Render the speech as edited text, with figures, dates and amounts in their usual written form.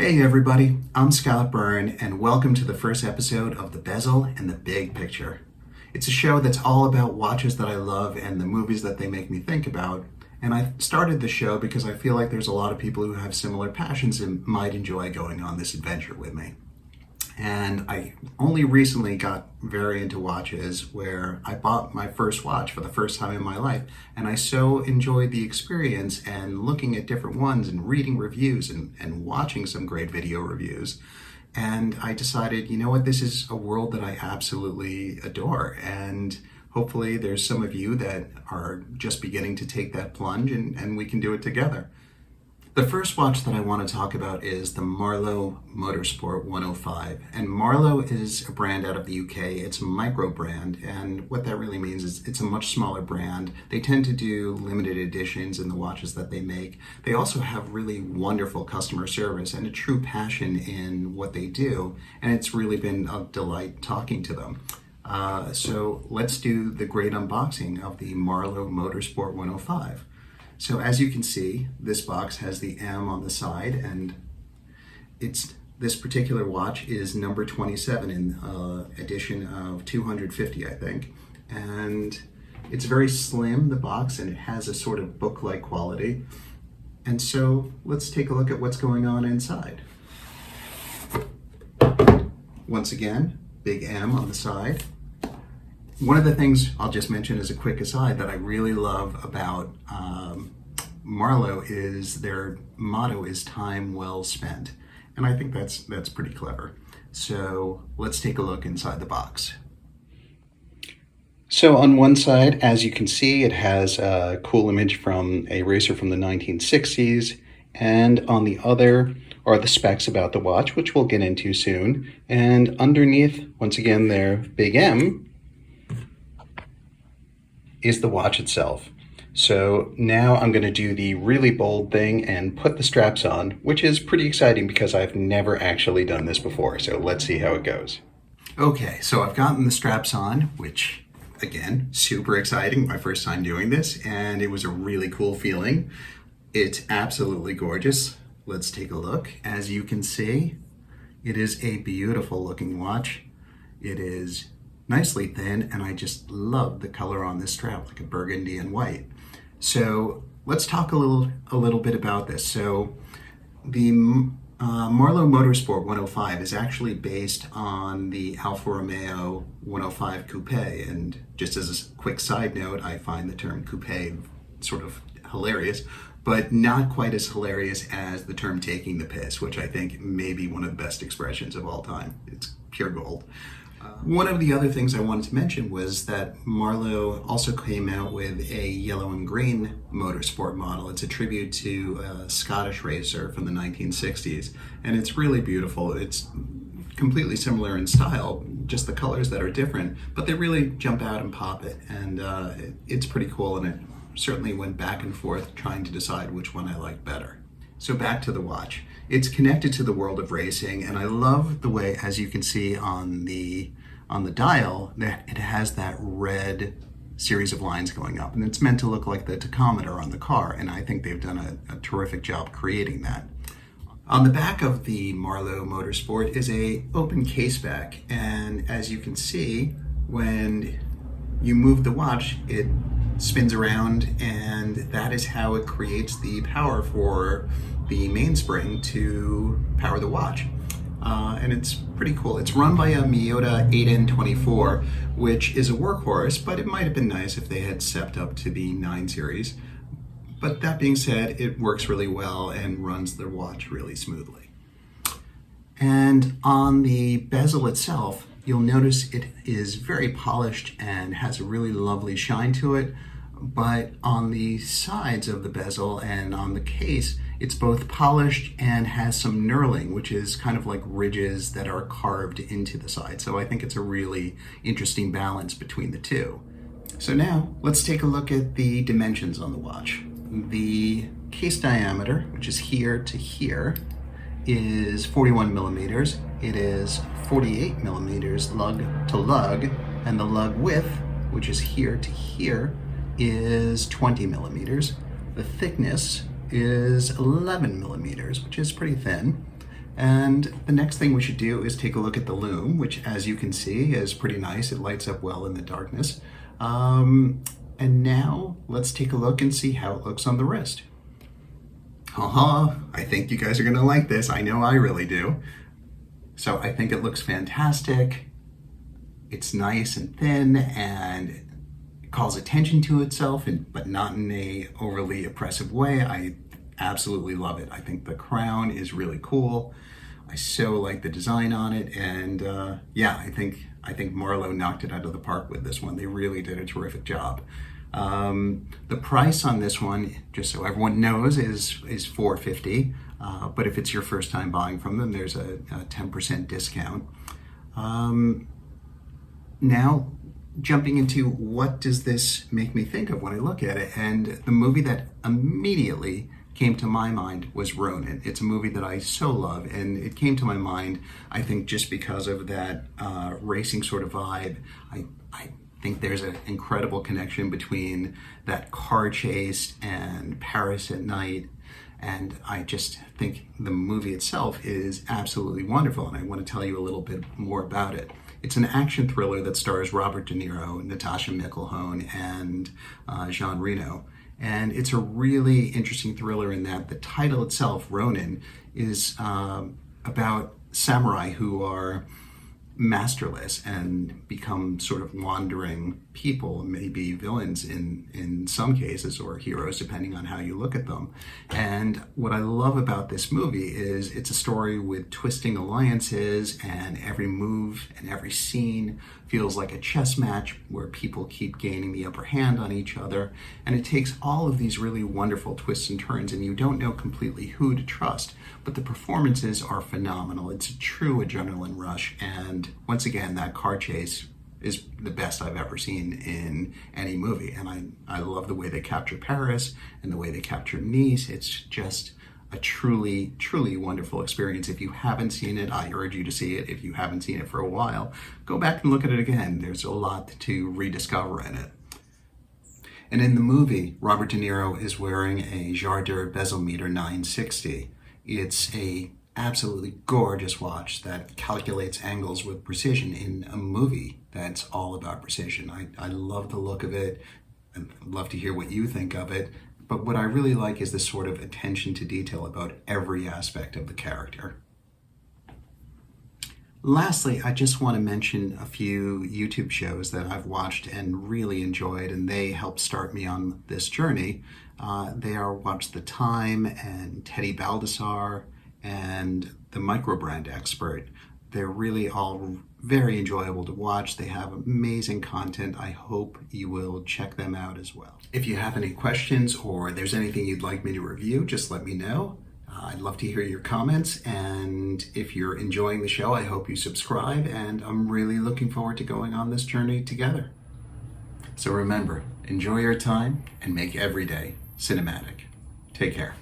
Hey everybody, I'm Scott Byrne and welcome to the first episode of The Bezel and the Big Picture. It's a show that's all about watches that I love and the movies that they make me think about. And I started the show because I feel like there's a lot of people who have similar passions and might enjoy going on this adventure with me. And I only recently got very into watches where I bought my first watch for the first time in my life. And I so enjoyed the experience and looking at different ones and reading reviews and watching some great video reviews. And I decided, you know what, this is a world that I absolutely adore. And hopefully there's some of you that are just beginning to take that plunge and we can do it together. The first watch that I want to talk about is the Marloe Motorsport 105. And Marloe is a brand out of the UK. It's a micro brand, and what that really means is it's a much smaller brand. They tend to do limited editions in the watches that they make. They also have really wonderful customer service and a true passion in what they do, and it's really been a delight talking to them. So let's do the great unboxing of the Marloe Motorsport 105. So as you can see, this box has the M on the side, and this particular watch is number 27 in edition of 250, I think. And it's very slim, the box, and it has a sort of book-like quality. And so let's take a look at what's going on inside. Once again, big M on the side. One of the things I'll just mention as a quick aside that I really love about Marloe is their motto is time well spent. And I think that's pretty clever. So let's take a look inside the box. So on one side, as you can see, it has a cool image from a racer from the 1960s. And on the other are the specs about the watch, which we'll get into soon. And underneath, once again, their big M is the watch itself. So now I'm going to do the really bold thing and put the straps on, which is pretty exciting because I've never actually done this before. So let's see how it goes. Okay, so I've gotten the straps on, which again, super exciting. My first time doing this, and it was a really cool feeling. It's absolutely gorgeous. Let's take a look. As you can see, it is a beautiful looking watch. It is nicely thin, and I just love the color on this strap, like a burgundy and white. So let's talk a little bit about this. So the Marloe Motorsport 105 is actually based on the Alfa Romeo 105 Coupe, and just as a quick side note, I find the term coupe sort of hilarious, but not quite as hilarious as the term taking the piss, which I think may be one of the best expressions of all time. It's pure gold. One of the other things I wanted to mention was that Marloe also came out with a yellow and green motorsport model. It's a tribute to a Scottish racer from the 1960s, and it's really beautiful. It's completely similar in style, just the colors that are different, but they really jump out and pop it, and it's pretty cool, and it certainly went back and forth trying to decide which one I liked better. So back to the watch. It's connected to the world of racing, and I love the way, as you can see on the dial, that it has that red series of lines going up, and it's meant to look like the tachometer on the car, and I think they've done a terrific job creating that. On the back of the Marloe Motorsport is a open case back, and as you can see, when you move the watch, it spins around, and that is how it creates the power for the mainspring to power the watch. And it's pretty cool. It's run by a Miyota 8N24, which is a workhorse, but it might have been nice if they had stepped up to the 9 series. But that being said, it works really well and runs the watch really smoothly. And on the bezel itself, you'll notice it is very polished and has a really lovely shine to it. But on the sides of the bezel and on the case, it's both polished and has some knurling, which is kind of like ridges that are carved into the side. So I think it's a really interesting balance between the two. So now let's take a look at the dimensions on the watch. The case diameter, which is here to here, is 41 millimeters. It is 48 millimeters lug to lug, and the lug width, which is here to here, is 20 millimeters. The thickness is 11 millimeters, which is pretty thin. And the next thing we should do is take a look at the loom, which as you can see is pretty nice. It lights up well in the darkness. And now let's take a look and see how it looks on the wrist. I think you guys are gonna like this. I know I really do. So I think it looks fantastic. It's nice and thin and it calls attention to itself, but not in a overly oppressive way. I absolutely love it. I think the crown is really cool. I so like the design on it, and yeah, I think Marlo knocked it out of the park with this one. They really did a terrific job. The price on this one, just so everyone knows, is $450. But if it's your first time buying from them, there's a 10% discount. Now, jumping into what does this make me think of when I look at it, and the movie that immediately came to my mind was Ronin. It's a movie that I so love, and it came to my mind, I think, just because of that racing sort of vibe. I think there's an incredible connection between that car chase and Paris at night, and I just think the movie itself is absolutely wonderful, and I want to tell you a little bit more about it. It's an action thriller that stars Robert De Niro, Natasha Micklehone, and Jean Reno. And it's a really interesting thriller in that the title itself, Ronin, is about samurai who are masterless and become sort of wandering people, maybe villains in some cases, or heroes depending on how you look at them. And what I love about this movie is it's a story with twisting alliances, and every move and every scene feels like a chess match where people keep gaining the upper hand on each other. And it takes all of these really wonderful twists and turns, and you don't know completely who to trust, but the performances are phenomenal. It's a true adrenaline rush, and once again, that car chase is the best I've ever seen in any movie. And I love the way they capture Paris and the way they capture Nice. It's just a truly, truly wonderful experience. If you haven't seen it, I urge you to see it. If you haven't seen it for a while, go back and look at it again. There's a lot to rediscover in it. And in the movie, Robert De Niro is wearing a Jardin bezel meter 960. It's a absolutely gorgeous watch that calculates angles with precision in a movie that's all about precision. I love the look of it. I'd love to hear what you think of it. But what I really like is this sort of attention to detail about every aspect of the character. Lastly, I just want to mention a few YouTube shows that I've watched and really enjoyed, and they helped start me on this journey. They are Watch the Time and Teddy Baldassar and The Microbrand Expert. They're really all very enjoyable to watch. They have amazing content. I hope you will check them out as well. If you have any questions or there's anything you'd like me to review, just let me know. I'd love to hear your comments, and if you're enjoying the show, I hope you subscribe, and I'm really looking forward to going on this journey together. So remember, enjoy your time and make every day cinematic. Take care.